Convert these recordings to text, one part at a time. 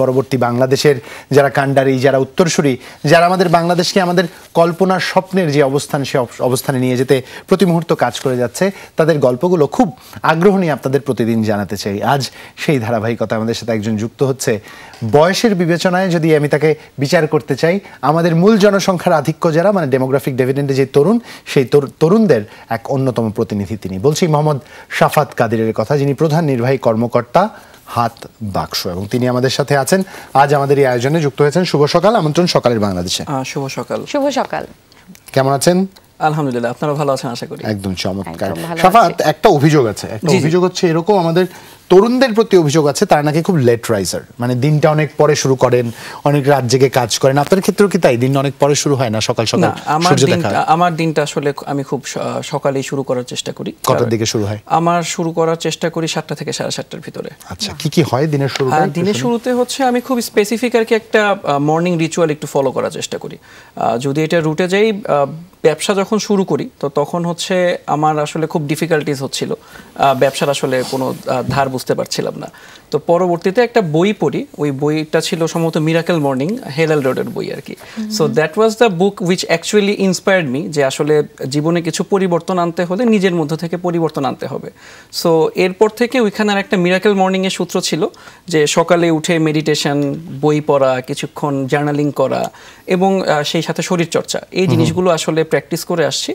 পরবর্তী বাংলাদেশের যারা কাণ্ডারি, যারা উত্তরসূরি, যারা আমাদের বাংলাদেশকে আমাদের কল্পনার স্বপ্নের যে অবস্থান, সে অবস্থানে নিয়ে যেতে প্রতি মুহূর্ত কাজ করে যাচ্ছে, তাদের গল্পগুলো খুব আগ্রহ নিয়ে আপনাদের প্রতিদিন জানাতে চাই। আজ সেই ধারাবাহিকতা আমাদের সাথে একজন যুক্ত হচ্ছে। বয়সের বিবেচনায় যদি আমি তাকে বিচার করতে চাই, আমাদের মূল জনসংখ্যার আধিক্য যারা, মানে ডেমোগ্রাফিক ডিভিডেন্ডে যে তরুণ, সেই তরুণদের এক অন্যতম প্রতিনিধি তিনি। বলছি মোহাম্মদ শাফাত কাদিরের কথা, যিনি প্রধান নির্বাহী কর্মকর্তা হাত বাক্স, এবং তিনি আমাদের সাথে আছেন। আজ আমাদের এই আয়োজনে যুক্ত হয়েছেন। শুভ সকাল, আমন্ত্রণ সকালের বাংলাদেশে। শুভ সকাল। শুভ সকাল। কেমন আছেন? আলহামদুলিল্লাহ, আপনারা ভালো আছেন আশা করি। একদম চমৎকার। শাফাত, একটা অভিযোগ আছে, অভিযোগ হচ্ছে এরকম, আমাদের তরুণদের প্রতি অভিযোগ আছে, তারা নাকি খুব লেট রাইজার, মানে দিনটা অনেক পরে শুরু করেন, অনেক রাত জেগে কাজ করেন। আপনার ক্ষেত্রেও কি তাই? দিন অনেক পরে শুরু হয় না সকাল সকাল? আমার দিনটা আসলে আমি খুব সকালেই শুরু করার চেষ্টা করি। কটার দিকে শুরু হয়? আমার শুরু করার চেষ্টা করি 7টা থেকে 7:30-র ভিতরে। আচ্ছা, কি কি হয় দিনের শুরু? দিনের শুরুতে হচ্ছে আমি খুব স্পেসিফিক আর কি একটা মর্নিং রিচুয়াল একটু ফলো করার চেষ্টা করি। যদি এটা রুটে যাই, ব্যবসা যখন শুরু করি তো তখন হচ্ছে আমার আসলে খুব ডিফিকাল্টিস হচ্ছিল, ব্যবসার আসলে কোনো ধার বুঝতে পারছিলাম না। তো পরবর্তীতে একটা বই পড়ি, ওই বইটা ছিল সম্ভবত মিরাকেল মর্নিং, হেলাল রোডের বই আর কি। So that was the book which actually inspired me, যে আসলে জীবনে কিছু পরিবর্তন আনতে হলে নিজের মধ্য থেকে পরিবর্তন আনতে হবে। সো এরপর থেকে ওইখানে একটা মিরাকেল মর্নিংয়ের সূত্র ছিল যে সকালে উঠে মেডিটেশন, বই পড়া, কিছুক্ষণ জার্নালিং করা এবং সেই সাথে শরীরচর্চা, এই জিনিসগুলো আসলে প্র্যাকটিস করে আসছি।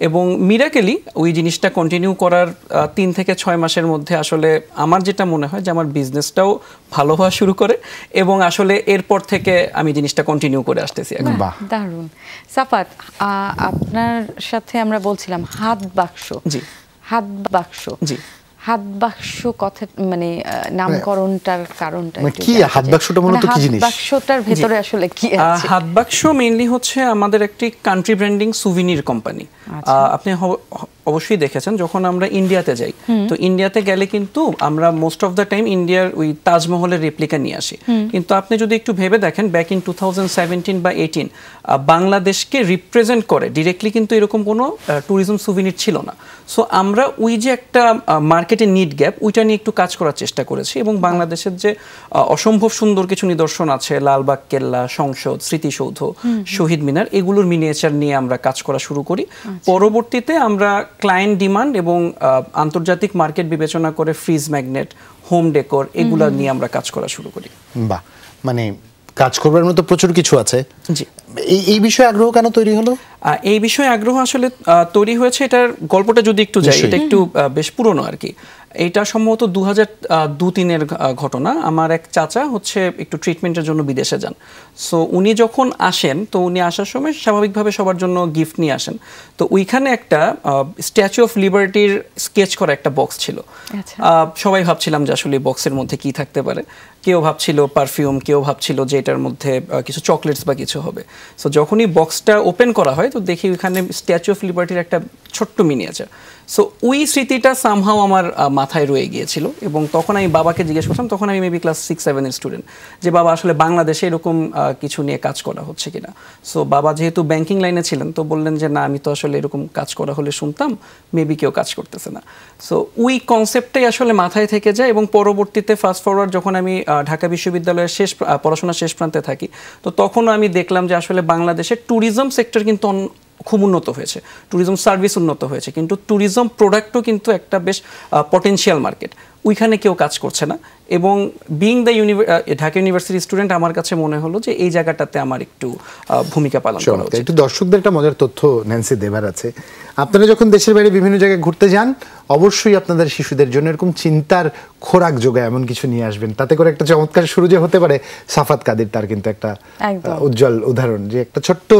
এবং মিরাকেলি ওই জিনিসটা কন্টিনিউ করার 3 থেকে 6 মাসের মধ্যে আসলে আমার যেটা মনে হয় যে আমার বিজনেসটাও ভালো হওয়া শুরু করে, এবং আসলে এরপর থেকে আমি জিনিসটা কন্টিনিউ করে আসতেছি। দারুণ। সাফাত, আপনার সাথে আমরা বলছিলাম হাত বাক্স। জি, হাত বাক্স। জি, হাত বাক্স কথা মানে নামকরণটার কারণটা কি? হাত বাক্সটা মূলত কি জিনিস? হাত বাক্সটার ভেতরে আসলে কি আছে? হাত বাক্স মেইনলি হচ্ছে আমাদের একটি কান্ট্রি ব্র্যান্ডিং সুভিনির কোম্পানি। আপনি অবশ্যই দেখেছেন যখন আমরা ইন্ডিয়াতে যাই, তো ইন্ডিয়াতে গেলে কিন্তু আমরা মোস্ট অফ দ্য টাইম ইন্ডিয়ার ওই তাজমহলের রেপ্লিকা নিয়ে আসি। কিন্তু আপনি যদি একটু ভেবে দেখেন, ব্যাক ইন 2017 বা 18 বাংলাদেশকে রিপ্রেজেন্ট করে ডিরেক্টলি কিন্তু এরকম কোনো ট্যুরিজম সুভিনির ছিল না। সো আমরা ওই যে একটা মার্কেটে নিড গ্যাপ, ওইটা নিয়ে একটু কাজ করার চেষ্টা করেছি, এবং বাংলাদেশের যে অসম্ভব সুন্দর কিছু নিদর্শন আছে, লালবাগ কেল্লা, সংসদ, স্মৃতিসৌধ, শহীদ মিনার, এগুলোর মিনিয়েচার নিয়ে আমরা কাজ করা শুরু করি। পরবর্তীতে আমরা ক্লায়েন্ট ডিমান্ড এবং আন্তর্জাতিক মার্কেট বিবেচনা করে ফ্রিজ ম্যাগনেট, হোম ডেকোর, এগুলা নিয়ে আমরা কাজ করা শুরু করি। বাহ, মানে কাজ করবার মতো প্রচুর কিছু আছে। জি, এই বিষয়ে আগ্রহ কেন তৈরি হলো? এই বিষয়ে আগ্রহ আসলে তৈরি হয়েছে, এটার গল্পটা যদি একটু যাই, এটা একটু বেশ পুরনো আর কি। এটা সম্ভবত 2002-03-এর ঘটনা। আমার এক চাচা হচ্ছে একটু ট্রিটমেন্টের জন্য বিদেশে যান। সো উনি যখন আসেন, তো উনি আসার সময় স্বাভাবিকভাবে সবার জন্য গিফট নিয়ে আসেন। তো ওইখানে একটা স্ট্যাচু অফ লিবার্টির স্কেচ করা একটা বক্স ছিল। সবাই ভাবছিলাম যে আসলে বক্সের মধ্যে কি থাকতে পারে। কেউ ভাবছিল পারফিউম, কেউ ভাবছিল যে এটার মধ্যে কিছু চকলেটস বা কিছু হবে। সো যখনই বক্সটা ওপেন করা হয়, তো দেখি ওইখানে স্ট্যাচু অফ লিবার্টির একটা ছোট্ট মিনিয়েচার। সো ওই স্মৃতিটা সামহাও আমার মাথায় রয়ে গিয়েছিল, এবং তখন আমি বাবাকে জিজ্ঞেস করলাম, তখন আমি মেবি ক্লাস 6-7-এর স্টুডেন্ট, যে বাবা আসলে বাংলাদেশে এরকম কিছু নিয়ে কাজ করা হচ্ছে কিনা। সো বাবা যেহেতু ব্যাংকিং লাইনে ছিলেন, তো বললেন যে না, আমি তো আসলে এরকম কাজ করা হলে শুনতাম, মেবি কেউ কাজ করতেছে না। সো ওই কনসেপ্টটাই আসলে মাথায় থেকে যায়, এবং পরবর্তীতে ফাস্ট ফরওয়ার্ড যখন আমি ঢাকা বিশ্ববিদ্যালয়ের পড়াশোনার শেষ প্রান্তে থাকি, তো তখনও আমি দেখলাম যে আসলে বাংলাদেশের ট্যুরিজম সেক্টর কিন্তু খুব উন্নত হয়েছে, ট্যুরিজম সার্ভিস উন্নত হয়েছে, কিন্তু ট্যুরিজম প্রোডাক্টও কিন্তু একটা বেশ পটেনশিয়াল মার্কেট, ওইখানে কেউ কাজ করছে না। এবং being the Dhaka university student, আমার কাছে মনে হলো যে এই জায়গাটাতে আমার একটু ভূমিকা পালন করা উচিত। একটু দর্শকদের একটা মজার তথ্য ন্যান্সি দেবার আছে। আপনারা যখন দেশের বাইরে বিভিন্ন জায়গায় ঘুরতে যান, অবশ্যই আপনাদের শিশুদের জন্য এরকম চিন্তার খোরাক যোগায় এমন কিছু নিয়ে আসবেন, তাতে করে একটা চমৎকার শুরু যে হতে পারে। সাফাত কাদির তার কিন্তু একটা উজ্জ্বল উদাহরণ, যে একটা ছোট্ট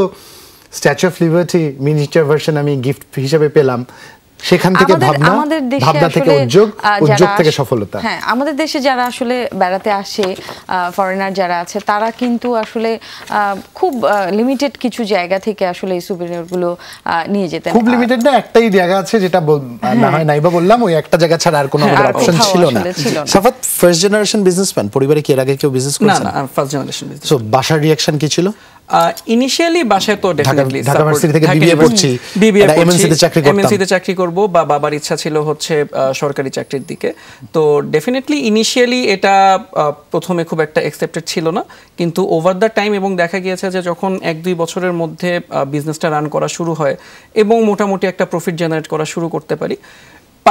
statue of liberty miniature version আমি গিফট হিসেবে পেলাম। সেখান থেকে ভাবনা থেকে উদ্যোগ থেকে সফলতা। হ্যাঁ, আমাদের দেশে যারা আসলে বেড়াতে আসে, ফরেনার যারা আছে, তারা কিন্তু আসলে খুব লিমিটেড কিছু জায়গা থেকে আসলে এই সুভিনিরগুলো নিয়ে যেতেন। খুব লিমিটেড না, একটাই জায়গা আছে যেটা না হয় নাইবা বললাম, ওই একটা জায়গা ছাড়া আর কোনো আমাদের অপশন ছিল না। সাফাত, ফার্স্ট জেনারেশন বিজনেসম্যান, পরিবারে কি এর আগে কেউ বিজনেস করেছেন? না, ফার্স্ট জেনারেশন বিজনেস। সো বাসার রিঅ্যাকশন কি ছিল? ইনিশিয়ালি বাসায় তো ডেফিনেটলি ঢাকা ভার্সিটি থেকে বিবিএ পড়ছি, এমএনসি তে চাকরি করতাম, এমএনসি তে চাকরি করব, বা বাবার ইচ্ছা ছিল হচ্ছে সরকারি চাকরির দিকে। তো ডেফিনেটলি ইনিশিয়ালি এটা প্রথমে খুব একটা অ্যাকসেপ্টেড ছিল না, কিন্তু ওভার দ্য টাইম এবং দেখা গিয়েছে যে যখন 1-2 বছরের মধ্যে বিজনেসটা রান করা শুরু হয় এবং মোটামুটি একটা প্রফিট জেনারেট করা শুরু করতে পারি,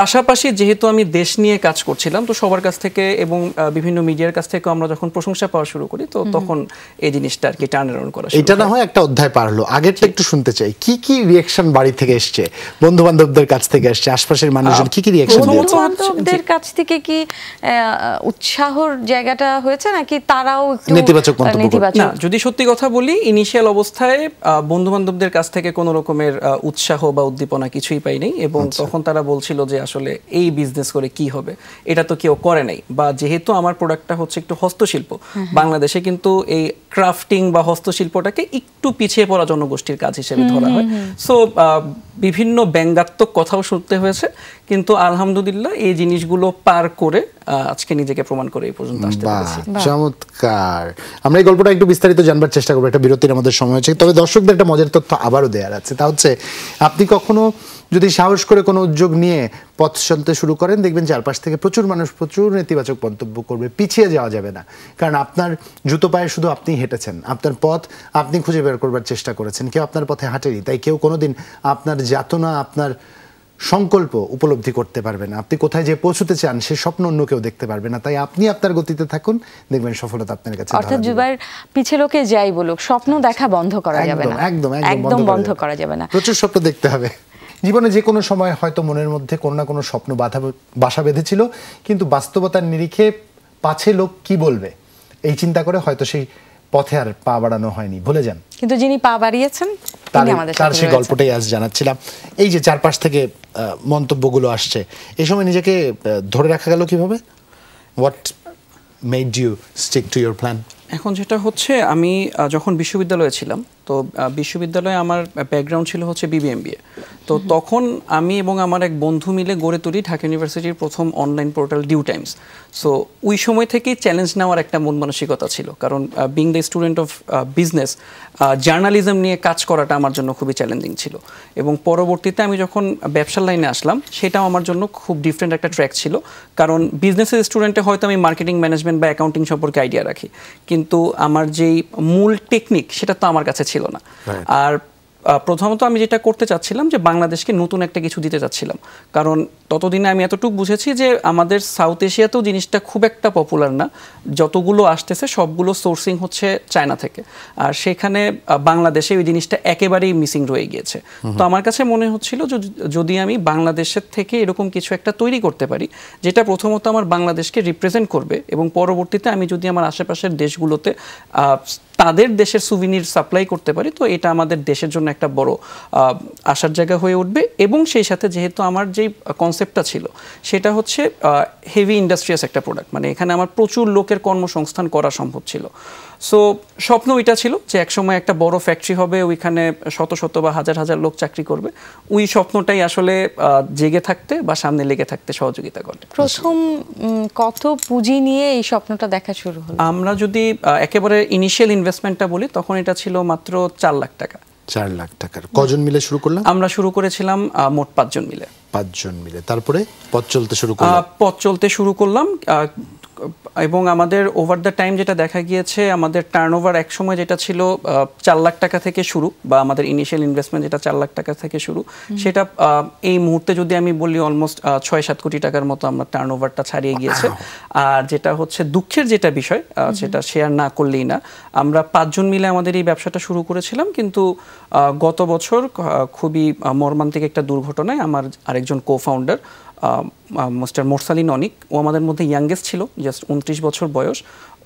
পাশাপাশি যেহেতু আমি দেশ নিয়ে কাজ করছিলাম, তো সবার কাছ থেকে এবং বিভিন্ন মিডিয়ার কাছ থেকে আমরা যখন প্রশংসা পাওয়া শুরু করি, তো তখন এই জিনিসটা আর কি টার্ন অ্যারাউন্ড করা শুরু। এটা না হয় একটা অধ্যায় পার হলো, আগেরটা একটু শুনতে চাই। কি কি রিঅ্যাকশন বাড়ি থেকে এসছে, বন্ধু বান্ধবদের কাছ থেকে এসছে, আশপাশের মানুষজন কি কি রিঅ্যাকশন দিয়েছে? বন্ধু বান্ধবদের কাছ থেকে কি উৎসাহর জায়গাটা হয়েছে, নাকি তারাও একটু নেতিবাচক মন্তব্য? না, যদি সত্যি কথা বলি, ইনিশিয়াল অবস্থায় বন্ধু বান্ধবদের কাছ থেকে কোনো রকমের উৎসাহ বা উদ্দীপনা কিছুই পাইনি, এবং তখন তারা বলছিল যে আসলে এই বিজনেস করে কি হবে, এটা তো কেউ করে নাই। বা যেহেতু আমার প্রোডাক্টটা হচ্ছে একটু হস্তশিল্প, বাংলাদেশে কিন্তু এই ক্রাফটিং বা হস্তশিল্পটাকে একটু পিছিয়ে পড়া জনগোষ্ঠীর কাজ হিসেবে ধরা হয়। সো বিভিন্ন ব্যঙ্গাত্মক কথাও শুনতে হয়েছে, কিন্তু আলহামদুলিল্লাহ এই জিনিসগুলো পার করে আজকে নিজেকে প্রমাণ করে এই পর্যন্ত আসতে পেরেছি। চমৎকার। আমরা এই গল্পটা একটু বিস্তারিত জানবার চেষ্টা করবো, একটা বিরতির আমাদের সময় হচ্ছে। তবে দর্শকদের একটা মজার তথ্য আবারও দেওয়ার আছে, তা হচ্ছে আপনি কখনো যদি সাহস করে কোনো উদ্যোগ নিয়ে পথ চলতে শুরু করেন, দেখবেন চারপাশ থেকে প্রচুর মানুষ প্রচুর নেতিবাচক মন্তব্য করবে, পিছিয়ে যাওয়া যাবে না। কারণ আপনার জুতো পায়ে শুধু আপনিই হেঁটেছেন, আপনার পথ আপনি খুঁজে বের করবার চেষ্টা করেছেন, কেউ আপনার পথে হাঁটেনি। তাই কেউ কোনোদিন আপনার যাতনা, আপনার সংকল্প উপলব্ধি করতে পারবে না। আপনি কোথায় যে পৌঁছতে চান সে স্বপ্ন অন্য কেউ দেখতে পারবে না। তাই আপনি আপনার গতিতে থাকুন, দেখবেন সফলতা আপনার কাছে। অর্থাৎ জুবাইর, পিছে লোকে যাই বলুক, স্বপ্ন দেখা বন্ধ করা যাবে না, একদম বন্ধ করা যাবে না। প্রচুর স্বপ্ন দেখতে হবে। জীবনে যে কোনো সময় হয়তো মনের মধ্যে কোনো না কোনো স্বপ্ন বাসা বেঁধেছিল, কিন্তু বাস্তবতার নিরিখে পাছে লোক কি বলবে এই চিন্তা করে হয়তো সেই পথে আর পা বাড়ানো হয়নি, ভুলে যান। কিন্তু যিনি পা বাড়িয়েছেন তার সেই গল্পটাই আজ জানাচ্ছিলাম। এই যে চারপাশ থেকে মন্তব্যগুলো আসছে, এই সময় নিজেকে ধরে রাখা গেল কিভাবে? What made you stick to your plan? এখন যেটা হচ্ছে, আমি যখন বিশ্ববিদ্যালয়ে ছিলাম, তো বিশ্ববিদ্যালয়ে আমার ব্যাকগ্রাউন্ড ছিল হচ্ছে বিবিএমবিএ। তো তখন আমি এবং আমার এক বন্ধু মিলে গড়ে তুলি ঢাকা ইউনিভার্সিটির প্রথম online portal DU times. So ওই সময় থেকেই চ্যালেঞ্জ নেওয়ার একটা মন মানসিকতা ছিল, কারণ being the student of business, journalism নিয়ে কাজ করাটা আমার জন্য খুবই চ্যালেঞ্জিং ছিল। এবং পরবর্তীতে আমি যখন ব্যবসার লাইনে আসলাম, সেটাও আমার জন্য খুব ডিফারেন্ট একটা ট্র্যাক ছিল, কারণ বিজনেসের স্টুডেন্টে হয়তো আমি মার্কেটিং ম্যানেজমেন্ট বা অ্যাকাউন্টিং সম্পর্কে আইডিয়া রাখি, কিন্তু আমার যেই মূল টেকনিক সেটা তো আমার কাছে ছিল না। আর প্রথমত আমি যেটা করতে চাচ্ছিলাম, যে বাংলাদেশকে নতুন একটা কিছু দিতে চাচ্ছিলাম, কারণ ততদিনে আমি এতটুকু বুঝেছি যে আমাদের সাউথ এশিয়াতেও জিনিসটা খুব একটা পপুলার না, যতগুলো আসতেছে সবগুলো সোর্সিং হচ্ছে চায়না থেকে, আর সেখানে বাংলাদেশে ওই জিনিসটা একেবারেই মিসিং রয়ে গিয়েছে। তো আমার কাছে মনে হচ্ছিল যদি আমি বাংলাদেশের থেকে এরকম কিছু একটা তৈরি করতে পারি, যেটা প্রথমত আমার বাংলাদেশকে রিপ্রেজেন্ট করবে, এবং পরবর্তীতে আমি যদি আমার আশেপাশের দেশগুলোতে তাদের দেশের সুভিনির সাপ্লাই করতে পারি, তো এটা আমাদের দেশের জন্য একটা বড় আশার জায়গা হয়ে উঠবে। এবং সেই সাথে যেহেতু আমার যেই কনসেপ্টটা ছিল সেটা হচ্ছে হেভি ইন্ডাস্ট্রিয়াস একটা প্রোডাক্ট, মানে এখানে আমার প্রচুর লোকের কর্মসংস্থান করা সম্ভব ছিল। সো স্বপ্ন ওইটা ছিল যে একসময় একটা বড় ফ্যাক্টরি হবে, ওইখানে শত শত বা হাজার হাজার লোক চাকরি করবে। ওই স্বপ্নটাই আসলে জেগে থাকতে বা সামনে লেগে থাকতে সহযোগিতা করে। প্রথম কত পুঁজি নিয়ে এই স্বপ্নটা দেখা শুরু হলো? আমরা যদি একেবারে ইনিশিয়াল ইনভেস্টমেন্টটা বলি, তখন এটা ছিল মাত্র 4 লাখ টাকা। 4 লাখ টাকার কজন মিলে শুরু করলাম? আমরা শুরু করেছিলাম মোট 5 জন মিলে। 5 জন মিলে, তারপরে পথ চলতে শুরু করলাম। এবং আমাদের ওভার দ্য টাইম যেটা দেখা গিয়েছে, আমাদের টার্নওভার এক সময় যেটা ছিল 4 লাখ টাকা থেকে শুরু, বা আমাদের ইনিশিয়াল ইনভেস্টমেন্ট যেটা 4 লাখ টাকা থেকে শুরু, সেটা এই মুহূর্তে যদি আমি বলি অলমোস্ট 6-7 কোটি টাকার মতো আমরা টার্নওভারটা ছাড়িয়ে গিয়েছে। আর যেটা হচ্ছে দুঃখের যেটা বিষয়, সেটা শেয়ার না করলেই না, আমরা 5 জন মিলে আমাদের এই ব্যবসাটা শুরু করেছিলাম, কিন্তু গত বছর খুবই মর্মান্তিক একটা দুর্ঘটনায় আমার আরেকজন কো-ফাউন্ডার মিস্টার মোরসালিন অনিক, ও আমাদের মধ্যে ইয়াংগেস্ট ছিল, জাস্ট 29 বছর বয়স,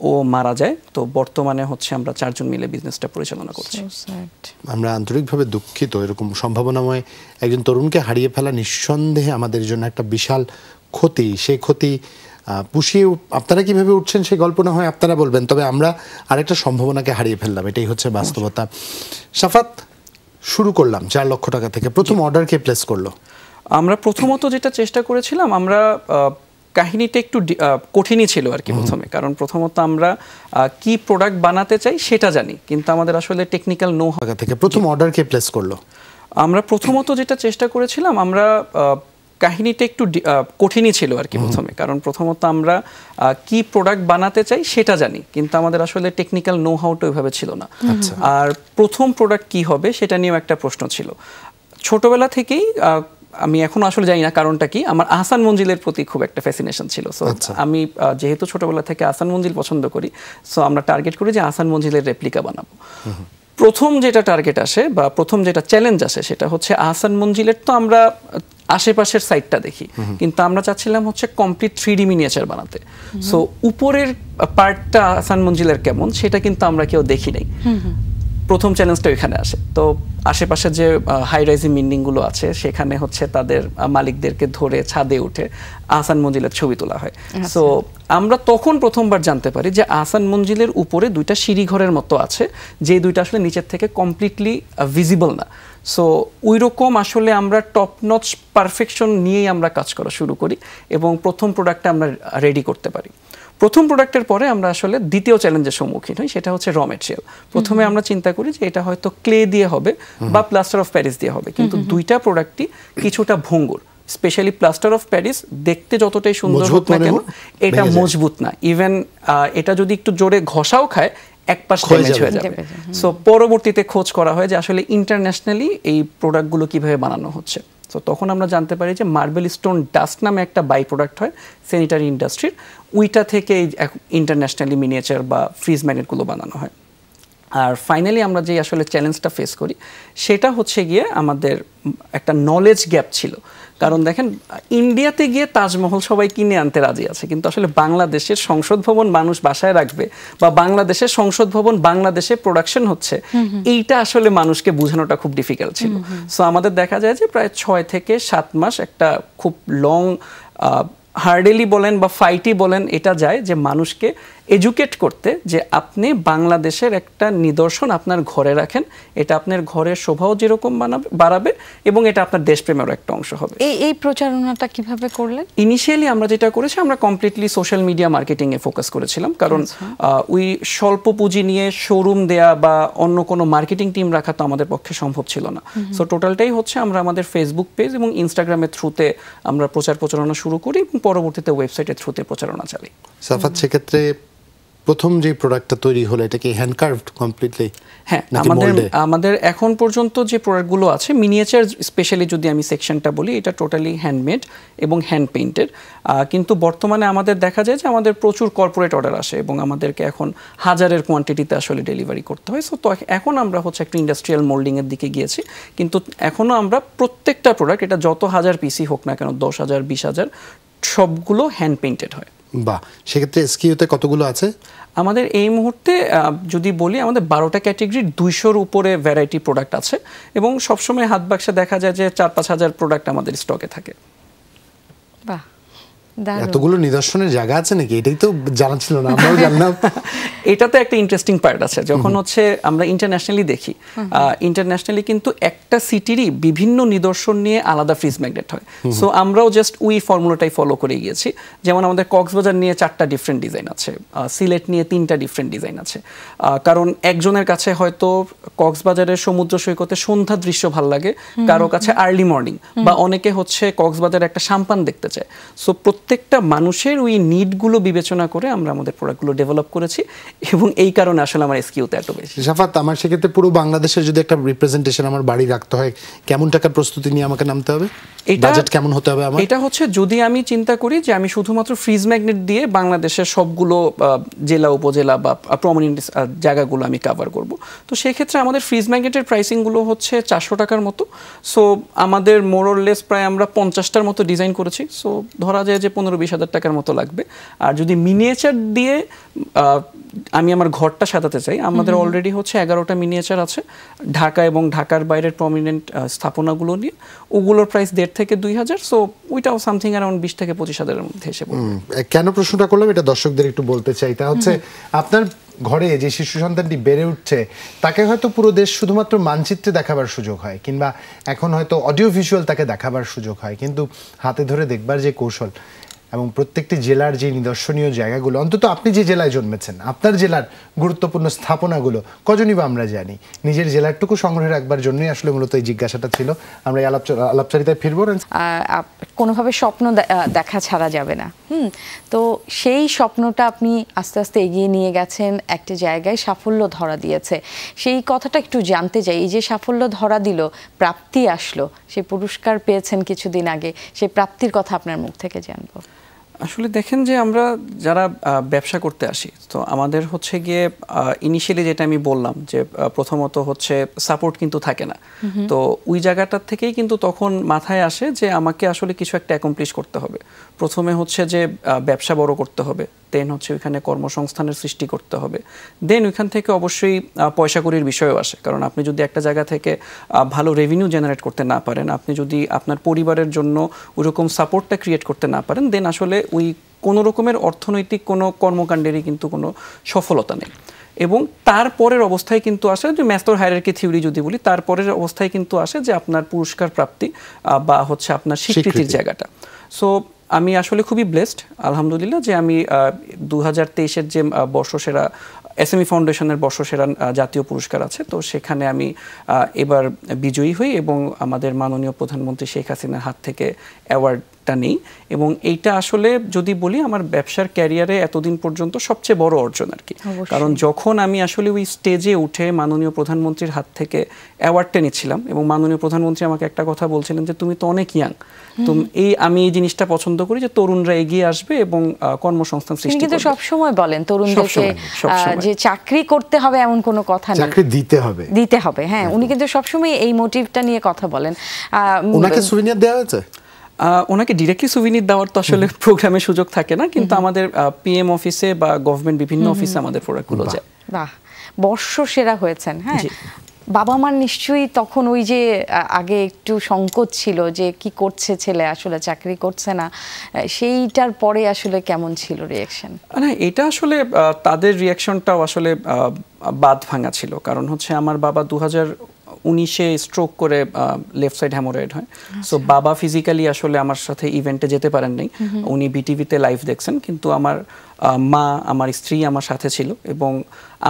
ও মারা যায়। তো বর্তমানে হচ্ছে আমরা 4 জন মিলে বিজনেসটা পরিচালনা করছি। আমরা আন্তরিকভাবে দুঃখিত, এরকম সম্ভাবনাময় একজন তরুণকে হারিয়ে ফেলা নিঃসন্দেহে আমাদের জন্য একটা বিশাল ক্ষতি। সেই ক্ষতি পুষিয়ে আপনারা কিভাবে উঠছেন সেই গল্প না হয় আপনারা বলবেন, তবে আমরা আরেকটা সম্ভাবনাকে হারিয়ে ফেললাম, এটাই হচ্ছে বাস্তবতা। সাফাত, শুরু করলাম 4 লক্ষ টাকা থেকে, প্রথম অর্ডার কে প্লেস করলো? আমরা প্রথমত যেটা চেষ্টা করেছিলাম, আমরা কাহিনীটা একটু কঠিনই ছিল আর কি প্রথমে, কারণ প্রথমত আমরা কি প্রোডাক্ট বানাতে চাই সেটা জানি, কিন্তু আমাদের আসলে টেকনিক্যাল নো হাউ থেকে প্রথম অর্ডার কে প্লেস করলো? আমরা প্রথমত যেটা চেষ্টা করেছিলাম, আমরা কাহিনীটা একটু কঠিনই ছিল আর কি প্রথমে, কারণ প্রথমত আমরা কি প্রোডাক্ট বানাতে চাই সেটা জানি, কিন্তু আমাদের আসলে টেকনিক্যাল নো হাউটা ওইভাবে ছিল না। আর প্রথম প্রোডাক্ট কি হবে সেটা নিয়েও একটা প্রশ্ন ছিল। ছোটবেলা থেকেই আমি এখনো আসলে জানি না কারণটা কি, আমার আহসান মঞ্জিলের প্রতি খুব একটা ফ্যাসিনেশন ছিল। সো আমি যেহেতু ছোটবেলা থেকে আহসান মঞ্জিল পছন্দ করি, সো আমরা টার্গেট করি যে আহসান মঞ্জিলের রেপ্লিকা বানাবো। প্রথম যেটা টার্গেট আসে বা প্রথম যেটা চ্যালেঞ্জ আসে সেটা হচ্ছে আহসান মঞ্জিলের তো আমরা আশেপাশের সাইডটা দেখি, কিন্তু আমরা চাচ্ছিলাম হচ্ছে কমপ্লিট 3D মিনিয়েচার বানাতে। সো উপরের পার্টটা আহসান মঞ্জিলের কেমন সেটা কিন্তু আমরা কেউ দেখি নাই। প্রথম চ্যালেঞ্জটা ওইখানে আসে। তো আশেপাশে যে হাই রাইজিং বিল্ডিংগুলো আছে সেখানে হচ্ছে তাদের মালিকদেরকে ধরে ছাদে উঠে আহসান মঞ্জিলের ছবি তোলা হয়। সো আমরা তখন প্রথমবার জানতে পারি যে আহসান মঞ্জিলের উপরে দুইটা সিঁড়ি ঘরের মতো আছে, যে দুইটা আসলে নিচের থেকে কমপ্লিটলি ভিজিবল না। সো ওই রকম আসলে আমরা টপ নচ পারফেকশন নিয়েই আমরা কাজ করা শুরু করি এবং প্রথম প্রোডাক্টটা আমরা রেডি করতে পারি। প্রথম প্রোডাক্টের পরে আমরা আসলে দ্বিতীয় চ্যালেঞ্জের সম্মুখীন হই, সেটা হচ্ছে র ম্যাটেরিয়াল। প্রথমে আমরা চিন্তা করি যে এটা হয়তো ক্লে দিয়ে হবে বা প্লাস্টার অফ প্যারিস দিয়ে হবে, কিন্তু দুইটা প্রোডাক্টই কিছুটা ভঙ্গুর। স্পেশালি প্লাস্টার অফ প্যারিস দেখতে যতটাই সুন্দর হোক না কেন, এটা মজবুত না। ইভেন এটা যদি একটু জোরে ঘষাও খায় এক পাশ ড্যামেজ হয়ে যাবে। সো পরবর্তীতে খোঁজ করা হয় যে আসলে ইন্টারন্যাশনালি এই প্রোডাক্টগুলো কিভাবে বানানো হচ্ছে। তো তখন আমরা জানতে পারি যে মার্বেল স্টোন ডাস্ট নামে একটা বাই প্রোডাক্ট হয় স্যানিটারি ইন্ডাস্ট্রির, ওইটা থেকে ইন্টারন্যাশনালি মিনিয়েচার বা ফ্রিজ ম্যাগনেটগুলো বানানো হয়। আর ফাইনালি আমরা যে আসলে চ্যালেঞ্জটা ফেস করি সেটা হচ্ছে গিয়ে আমাদের একটা নলেজ গ্যাপ ছিল। কারণ দেখেন, ইন্ডিয়াতে গিয়ে তাজমহল সবাই কিনে আনতে রাজি আছে, কিন্তু আসলে বাংলাদেশের সংসদ ভবন মানুষ বাসায় রাখবে বা বাংলাদেশের সংসদ ভবন বাংলাদেশে প্রোডাকশন হচ্ছে, এইটা আসলে মানুষকে বোঝানোটা খুব ডিফিকাল্ট ছিল। সো আমাদের দেখা যায় যে প্রায় 6 থেকে 7 মাস একটা খুব লং হার্ডেলি বলেন বা ফাইটি বলেন, এটা যায় যে মানুষকে এডুকেট করতে যে আপনি বাংলাদেশের একটা নিদর্শন আপনার ঘরে রাখেন, এটা আপনার ঘরের শোভাও যেরকম বাড়াবে এবং এটা আপনার দেশপ্রেমেরও একটা অংশ হবে। এই প্রচারণাটা কিভাবে করলেন? ইনিশিয়ালি আমরা যেটা করেছি, আমরা কমপ্লিটলি সোশ্যাল মিডিয়া মার্কেটিং এ ফোকাস করেছিলাম, কারণ ওই স্বল্প পুঁজি নিয়ে শোরুম দেয়া বা অন্য কোনো মার্কেটিং টিম রাখা তো আমাদের পক্ষে সম্ভব ছিল না। সো টোটালটাই হচ্ছে আমরা আমাদের ফেসবুক পেজ এবং ইনস্টাগ্রামের থ্রুতে আমরা প্রচারণা শুরু করি এবং পরবর্তীতে ওয়েবসাইটের থ্রুতে প্রচারণা চালাই। সাফাত, সেক্ষেত্রে প্রথম যে প্রোডাক্টটা তৈরি হলো এটা কি হ্যান্ড কার্ভড কমপ্লিটলি? হ্যাঁ, আমাদের এখন পর্যন্ত যে প্রোডাক্টগুলো আছে মিনিয়েচার, স্পেশালি যদি আমি সেকশনটা বলি, এটা টোটালি হ্যান্ডমেড এবং হ্যান্ড পেইন্টেড। কিন্তু বর্তমানে আমাদের দেখা যায় যে আমাদের প্রচুর কর্পোরেট অর্ডার আসে এবং আমাদেরকে এখন হাজারের কোয়ান্টিটিতে আসলে ডেলিভারি করতে হয়। সো তো এখন আমরা হচ্ছে একটু ইন্ডাস্ট্রিয়াল মোল্ডিংয়ের দিকে গিয়েছি, কিন্তু এখনও আমরা প্রত্যেকটা প্রোডাক্ট, এটা যত হাজার পিসি হোক না কেন, 10,000 20,000, সবগুলো হ্যান্ড পেইন্টেড হয়। বাহ, সেক্ষেত্রে এসকিউতে কতগুলো আছে আমাদের এই মুহূর্তে? যদি বলি, আমাদের 12টা ক্যাটেগরির 200-র উপরে ভ্যারাইটি প্রোডাক্ট আছে এবং সবসময় হাত বাক্সে দেখা যায় যে 4-5 হাজার প্রোডাক্ট আমাদের স্টকে থাকে। বাহ, এতগুলো নিদর্শনের জায়গা আছে নাকি? এটাই তো জানা ছিল না, আমরাও জানলাম। এটাতে একটা ইন্টারেস্টিং পার্ট আছে, যখন হচ্ছে আমরা ইন্টারন্যাশনালি দেখি, ইন্টারন্যাশনালি কিন্তু একটা সিটিরই বিভিন্ন নিদর্শন নিয়ে আলাদা ফ্রিজ ম্যাগনেট হয়। সো আমরাও জাস্ট ওই ফর্মুলাটাই ফলো করে গিয়েছি। যেমন আমাদের কক্সবাজার নিয়ে 4টা ডিফারেন্ট ডিজাইন আছে, সিলেট নিয়ে 3টা ডিফারেন্ট ডিজাইন আছে। কারণ একজনের কাছে হয়তো কক্সবাজারের সমুদ্র সৈকতে সন্ধ্যা দৃশ্য ভালো লাগে, কারো কাছে আর্লি মর্নিং, বা অনেকে হচ্ছে কক্সবাজারে একটা সাম্পান দেখতে চায়। সো প্রত্যেকটা মানুষের ওই নিডগুলো বিবেচনা করে আমরা আমাদের প্রোডাক্টগুলো ডেভেলপ করেছি এবং এই কারণে আসলে আমার এসকিউতে এত বেশি। সাফাত, আমার সেক্ষেত্রে পুরো বাংলাদেশের যদি একটা রিপ্রেজেন্টেশন আমার বাড়ি রাখতে হয়, কেমন টাকার প্রস্তুতি নিয়ে আমাকে নামতে হবে? বাজেট কেমন হতে হবে আমার? এটা হচ্ছে, যদি আমি চিন্তা করি যে আমি শুধুমাত্র ফ্রিজ ম্যাগনেট দিয়ে বাংলাদেশের সবগুলো জেলা উপজেলা বা প্রমিনেন্ট জায়গাগুলো আমি কভার করব, তো সেক্ষেত্রে আমাদের ফ্রিজ ম্যাগনেটের প্রাইসিংগুলো হচ্ছে 400 টাকার মতো। সো আমাদের মোরলেস প্রায় আমরা 50টার মতো ডিজাইন করেছি। সো ধরা যায় যে 15-20 হাজার টাকার মতো লাগবে। আর যদি মিনিয়েচার দিয়ে আমি আমার ঘরটা সাজাতে চাই, আমাদের অলরেডি হচ্ছে 11টা মিনিয়েচার আছে ঢাকা এবং ঢাকার বাইরের প্রমিনেন্ট স্থাপনাগুলো নিয়ে, ওগুলোর প্রাইস 1,500 থেকে 2,000। সো ওইটাও সামথিং অ্যারাউন্ড 20 থেকে 25 হাজারের মধ্যে এসে পড়বে। কেন প্রশ্নটা করলাম এটা দর্শকদের একটু বলতে চাই। তা হচ্ছে, আপনার ঘরে যে শিশু সন্তানটি বেড়ে উঠছে, তাকে হয়তো পুরো দেশ শুধুমাত্র মানচিত্রে দেখাবার সুযোগ হয়, কিংবা এখন হয়তো অডিও ভিজুয়াল তাকে দেখাবার সুযোগ হয়, কিন্তু হাতে ধরে দেখবার যে কৌশল, এবং প্রত্যেকটি জেলার যে নিদর্শনীয় জায়গাগুলো, অন্তত আপনি যে জেলায় জন্মেছেন আপনার জেলার গুরুত্বপূর্ণ স্থাপনাগুলো কজনই বা আমরা জানি, নিজের জেলারটুকু সংগ্রহে রাখবার জন্যই আসলে মূলত এই জিজ্ঞাসাটা ছিল। আমরা এই আলাপচারিতায় ফিরবো। কোনোভাবে স্বপ্ন দেখা ছাড়া যাবে না। তো সেই স্বপ্নটা আপনি আস্তে আস্তে এগিয়ে নিয়ে গেছেন, একটা জায়গায় সাফল্য ধরা দিয়েছে। সেই কথাটা একটু জানতে চাই, এই যে সাফল্য ধরা দিল, প্রাপ্তি আসলো, সেই পুরস্কার পেয়েছেন কিছুদিন আগে, সেই প্রাপ্তির কথা আপনার মুখ থেকে জানবো। আসলে দেখেন যে আমরা যারা ব্যবসা করতে আসি, তো আমাদের হচ্ছে গিয়ে ইনিশিয়ালি যেটা আমি বললাম যে প্রথমত হচ্ছে সাপোর্ট কিন্তু থাকে না। তো ওই জায়গাটার থেকেই কিন্তু তখন মাথায় আসে যে আমাকে আসলে কিছু একটা অ্যাকমপ্লিশ করতে হবে। প্রথমে হচ্ছে যে ব্যবসা বড় করতে হবে, দেন হচ্ছে ওইখানে কর্মসংস্থানের সৃষ্টি করতে হবে, দেন ওইখান থেকে অবশ্যই পয়সা কড়ির বিষয়ও আসে। কারণ আপনি যদি একটা জায়গা থেকে ভালো রেভিনিউ জেনারেট করতে না পারেন, আপনি যদি আপনার পরিবারের জন্য ওইরকম সাপোর্টটা ক্রিয়েট করতে না পারেন, দেন আসলে ওই কোনো রকমের অর্থনৈতিক কোনো কর্মকাণ্ডেরই কিন্তু কোনো সফলতা নেই। এবং তারপরের অবস্থায় কিন্তু আসে যে ম্যাসলোর হায়ারার্কি থিওরি যদি বলি, তারপরের অবস্থায় কিন্তু আসে যে আপনার পুরস্কার প্রাপ্তি বা হচ্ছে আপনার স্বীকৃতির জায়গাটা। সো আমি আসলে খুবই ব্লেসড আলহামদুলিল্লাহ যে আমি 2023-এর যে বর্ষসেরা এসএমই ফাউন্ডেশনের বর্ষসেরা জাতীয় পুরস্কার আছে, তো সেখানে আমি এবার বিজয়ী হই এবং আমাদের মাননীয় প্রধানমন্ত্রী শেখ হাসিনার হাত থেকে অ্যাওয়ার্ডটা নেই। এবং এইটা আসলে যদি বলি আমার ব্যবসার ক্যারিয়ারে এতদিন পর্যন্ত সবচেয়ে বড় অর্জন আর কি। কারণ যখন আমি আসলে ওই স্টেজে উঠে মাননীয় প্রধানমন্ত্রীর হাত থেকে অ্যাওয়ার্ডটা নিচ্ছিলাম এবং মাননীয় প্রধানমন্ত্রী আমাকে একটা কথা বলছিলেন যে তুমি তো অনেক ইয়াং, আমি এই জিনিসটা পছন্দ করি যে তরুণরা এগিয়ে আসবে এবং কর্মসংস্থান সৃষ্টি করবে। কিন্তু সব সময় বলেন তরুণদেরকে যে চাকরি করতে হবে এমন কোনো কথা নেই, চাকরি দিতে হবে। হ্যাঁ, উনি কিন্তু সবসময় এই মোটিভটা নিয়ে কথা বলেন। ওনাকে সুভিনিয়ার দেওয়া হয়েছে? ওনাকে ডিরেক্টলি সুভিনির দেওয়ার তো আসলে প্রোগ্রামে সুযোগ থাকে না, কিন্তু আমাদের পিএম অফিসে বা গভর্নমেন্ট বিভিন্ন অফিসে আমাদের প্রোডাক্টগুলো যায়। বাহ, বর্ষসেরা হয়েছেন। হ্যাঁ, বাবা মার নিশ্চয়ই তখন ওই যে আগে একটু সংকোচ ছিল যে কি করছে ছেলে, আসলে চাকরি করছে না, সেইটার পরে আসলে কেমন ছিল রিঅ্যাকশন? না, এটা আসলে তাদের রিঅ্যাকশনটাও আসলে বাদ ভাঙা ছিল। কারণ হচ্ছে আমার বাবা 2019-এ স্ট্রোক করে লেফট সাইড হ্যামোরয়েড হয়। সো বাবা ফিজিক্যালি আসলে আমার সাথে ইভেন্টে যেতে পারেন নাই, উনি বিটিভিতে লাইভ দেখছেন, কিন্তু আমার মা, আমার স্ত্রী আমার সাথে ছিল। এবং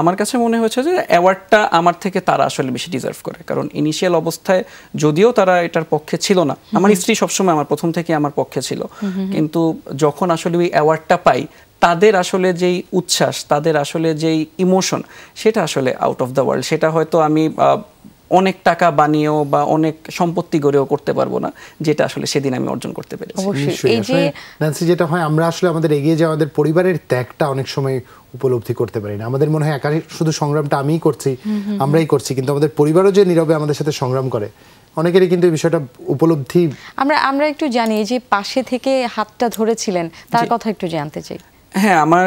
আমার কাছে মনে হয়েছে যে অ্যাওয়ার্ডটা আমার থেকে তারা আসলে বেশি ডিজার্ভ করে। কারণ ইনিশিয়াল অবস্থায় যদিও তারা এটার পক্ষে ছিল না, আমার স্ত্রী সবসময় আমার প্রথম থেকে আমার পক্ষে ছিল, কিন্তু যখন আসলে ওই অ্যাওয়ার্ডটা পাই তাদের আসলে যেই উচ্ছ্বাস, তাদের আসলে যেই ইমোশন, সেটা আসলে আউট অফ দ্য ওয়ার্ল্ড। সেটা হয়তো আমি অনেক টাকা বানিয়েও বা অনেক সম্পত্তি গড়েও করতে পারবো না, যেটা আসলে সেদিন আমি অর্জন করতে পেরেছি। ন্যান্সি, যেটা হয় আমরা আসলে আমাদের এগিয়ে যাওয়া আমাদের পরিবারের ত্যাগটা অনেক সময় উপলব্ধি করতে পারি না। আমাদের মনে হয় একাই শুধু সংগ্রামটা আমিই করছি, আমরাই করছি, কিন্তু আমাদের পরিবারও যে নীরবে আমাদের সাথে সংগ্রাম করে, অনেকেরই কিন্তু এই বিষয়টা উপলব্ধি। আমরা একটু জানি যে পাশে থেকে হাতটা ধরেছিলেন, তার কথা একটু জানতে চাই। হ্যাঁ, আমার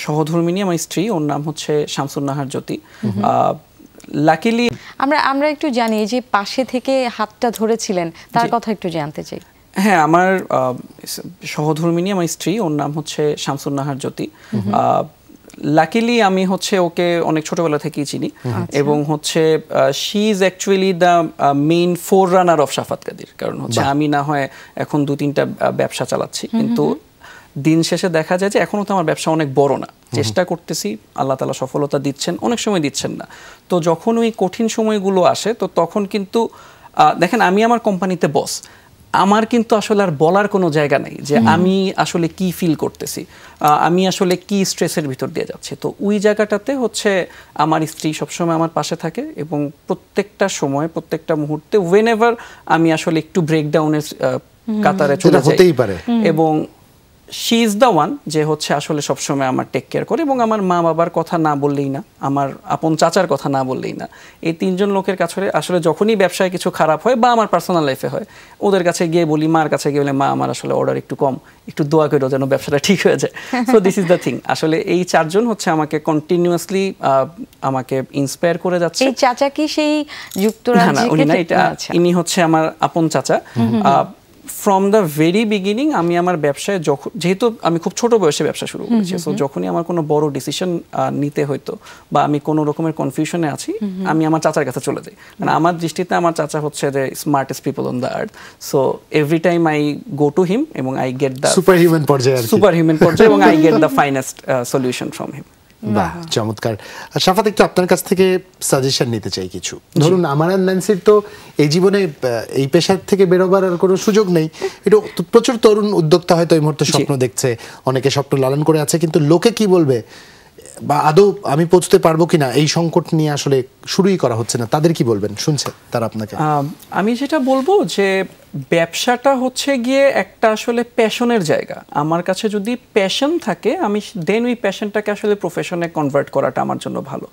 সহধর্মিনী, আমার স্ত্রী, ওর নাম হচ্ছে শামসুন নাহার জ্যোতি। লাকিলি আমরা একটু জানি যে পাশে থেকে হাতটা ধরেছিলেন, তার কথা একটু জানতে চাই। হ্যাঁ, আমার সহধর্মিনী, আমার স্ত্রী, ওর নাম হচ্ছে শামসুন নাহার জ্যোতি। লাকিলি আমি হচ্ছে ওকে অনেক ছোটবেলা থেকেই চিনি এবং হচ্ছে she is actually the main forerunner of Shafat Kadir. কারণ হচ্ছে আমি না হয় এখন 2-3টা ব্যবসা চালাচ্ছি, কিন্তু দিন শেষে দেখা যায় যে এখনো তো আমার ব্যবসা অনেক বড় না। চেষ্টা করতেছি, আল্লাহ তাআলা সফলতা দিচ্ছেন, অনেক সময় দিচ্ছেন না। তো যখন ওই কঠিন সময়গুলো আসে, তো তখন কিন্তু দেখেন আমি আমার কোম্পানিতে বস, আমার কিন্তু আসলে আর বলার কোনো জায়গা নেই যে আমি আসলে কি ফিল করতেছি, আমি আসলে কি স্ট্রেসের ভিতর দিয়ে যাচ্ছি। তো ওই জায়গাটাতে হচ্ছে আমার স্ত্রী সবসময় আমার পাশে থাকে এবং প্রত্যেকটা সময়, প্রত্যেকটা মুহূর্তে, ওয়েনএভার আমি আসলে একটু ব্রেকডাউনের কাতারে চলে যাই, এবং শি ইজ দ্য ওয়ান যে হচ্ছে আসলে সবসময় আমার টেক কেয়ার করে। এবং আমার মা বাবার কথা না বললেই না, আমার আপন চাচার কথা না বললেই না, এই 3জন লোকের কাছে আসলে যখনই ব্যবসায় কিছু খারাপ হয় বা আমার পার্সোনাল লাইফে হয়, ওদের কাছে গিয়ে বলি, মার কাছে গিয়ে বলে, মা আমার আসলে অর্ডার একটু কম, একটু দোয়া করো যেন ব্যবসাটা ঠিক হয়ে যায়। So this is the thing. আসলে এই 4জন হচ্ছে আমাকে কন্টিনিউয়াসলি আমাকে ইন্সপায়ার করে যাচ্ছে। এই চাচা কি সেই যুক্তরাজ্যে? না, উনি না, এটা ইনি হচ্ছে আমার আপন চাচা। ফ্রম দ্য ভেরি বিগিনিং আমি আমার ব্যবসায় যেহেতু আমি খুব ছোট বয়সে ব্যবসা শুরু করেছি, সো যখনই আমার কোনো বড় ডিসিশন নিতে হইতো বা আমি কোনো রকমের কনফিউশনে আছি, আমি আমার চাচার কাছে চলে যাই। মানে আমার দৃষ্টিতে আমার চাচা হচ্ছে যে smartest people on the earth, so every time I go to him এবং I get the super human পর্যায়ে এবং I get the finest solution from him. বাহ, চমৎকার। শাফাত, একটু আপনার কাছ থেকে সাজেশন নিতে চাই কিছু। ধরুন আমার আর ন্যান্সির তো এই জীবনে এই পেশার থেকে বেরোবার আর কোনো সুযোগ নেই, এটা প্রচুর তরুণ উদ্যোক্তা হয়তো এই মুহূর্তে স্বপ্ন দেখছে, অনেকে স্বপ্ন লালন করে আছে, কিন্তু লোকে কি বলবে বা আদৌ আমি পৌঁছতে পারবো কিনা এই সংকট নিয়ে আসলে শুরুই করা হচ্ছে না, তাদের কি বলবেন? শুনছে তারা আপনাকে? আমি যেটা বলবো যে ব্যবসাটা হচ্ছে গিয়ে একটা আসলে প্যাশনের জায়গা। আমার কাছে যদি প্যাশন থাকে, আমি দেন ওই প্যাশনটাকে আসলে প্রফেশনে কনভার্ট করাটা আমার জন্য ভালো।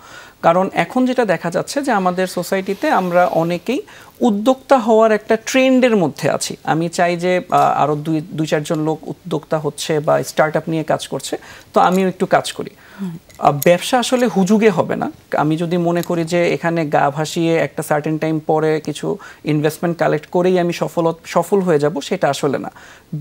কারণ এখন যেটা দেখা যাচ্ছে যে আমাদের সোসাইটিতে আমরা অনেকেই উদ্যোক্তা হওয়ার একটা ট্রেন্ডের মধ্যে আছি। আমি চাই যে আরও দুই চারজন লোক উদ্যোক্তা হচ্ছে বা স্টার্ট আপ নিয়ে কাজ করছে, তো আমিও একটু কাজ করি। ব্যবসা আসলে হুজুগে হবে না। আমি যদি মনে করি যে এখানে গা ভাসিয়ে একটা সার্টেন টাইম পরে কিছু ইনভেস্টমেন্ট কালেক্ট করেই আমি সফল হয়ে যাব, সেটা আসলে না।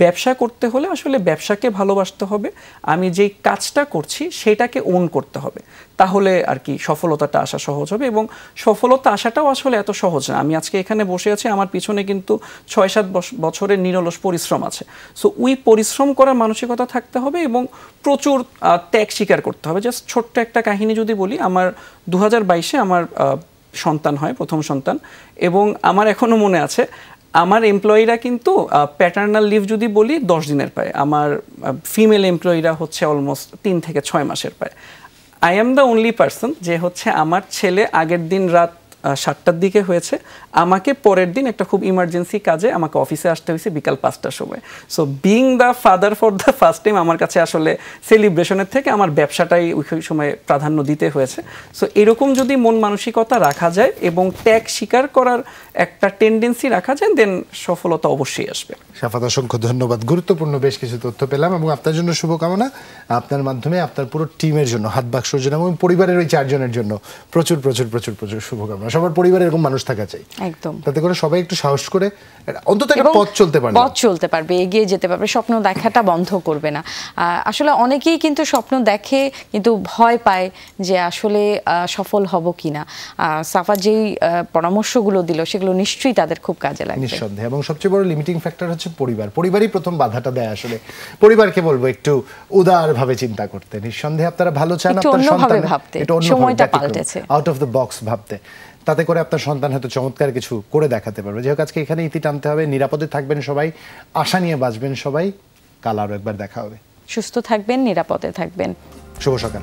ব্যবসা করতে হলে আসলে ব্যবসাকে ভালোবাসতে হবে, আমি যেই কাজটা করছি সেটাকে ওন করতে হবে, তাহলে আর কি সফলতাটা আসা সহজ হবে। এবং সফলতা আসাটাও আসলে এত সহজ না। আমি আজকে এখানে বসে আছি, আমার পিছনে কিন্তু 6-7 বছরের নিরলস পরিশ্রম আছে। সো ওই পরিশ্রম করার মানসিকতা থাকতে হবে এবং প্রচুর ত্যাগ স্বীকার করতে হবে। জাস্ট ছোট্ট একটা কাহিনী যদি বলি, আমার 2022-এ আমার সন্তান হয়, প্রথম সন্তান, এবং আমার এখনো মনে আছে আমার এমপ্লয়িরা কিন্তু প্যাটার্নাল লিভ যদি বলি 10 দিনের পায়, আমার ফিমেল এমপ্লয়িরা হচ্ছে অলমোস্ট 3 থেকে 6 মাসের পায়। I am the only person যে হচ্ছে আমার ছেলে আগের দিন রাত 7টার দিকে হয়েছে, আমাকে পরের দিন একটা খুব ইমার্জেন্সি কাজে আমাকে অফিসে আসতে হয়েছে বিকাল 5টার সময়। So being the father for the first time আমার কাছে আসলে সেলিব্রেশনের থেকে আমার ব্যবসাটাই ওই সময় প্রাধান্য দিতে হয়েছে। সো এরকম যদি মন মানসিকতা রাখা যায় এবং ত্যাগ স্বীকার করার একটা টেন্ডেন্সি রাখা যায়, দেন সফলতা অবশ্যই আসবে। শাফাত, অসংখ্য ধন্যবাদ। গুরুত্বপূর্ণ বেশ কিছু তথ্য পেলাম এবং আপনার জন্য শুভকামনা, আপনার মাধ্যমে আপনার পুরো টিমের জন্য, হাত বাক্সর জন্য এবং পরিবারের ওই 4 জনের জন্য প্রচুর প্রচুর প্রচুর প্রচুর শুভকামনা। সবার পরিবারে এরকম মানুষ থাকা চাই, একদম, তাতে করে সবাই একটু সাহস করে অন্তত একটা পথ চলতে পারবে, এগিয়ে যেতে পারবে, স্বপ্ন দেখাটা বন্ধ করবে না। আসলে অনেকেই কিন্তু স্বপ্ন দেখে কিন্তু ভয় পায় যে আসলে সফল হব কিনা। সাফা যেই পরামর্শগুলো দিল সেগুলো নিশ্চয়ই তাদের খুব কাজে লাগবে, নিঃসন্দেহে। এবং সবচেয়ে বড় লিমিটিং ফ্যাক্টর হচ্ছে পরিবারই প্রথম বাধাটা দেয়। আসলে পরিবারকে বলবো একটু উদারভাবে চিন্তা করতে। নিঃসন্দেহে আপনারা ভালো চান, আপনার সন্তান সময়টা পাল্টেছে, আউট অফ দ্য বক্স ভাবতে, তাতে করে আপনার সন্তান হয়তো চমৎকার কিছু করে দেখাতে পারবে। যাই হোক, আজকে এখানে ইতি টানতে হবে। নিরাপদে থাকবেন সবাই, আশা নিয়ে বাঁচবেন সবাই। কাল আরো একবার দেখা হবে। সুস্থ থাকবেন, নিরাপদে থাকবেন। শুভ সকাল।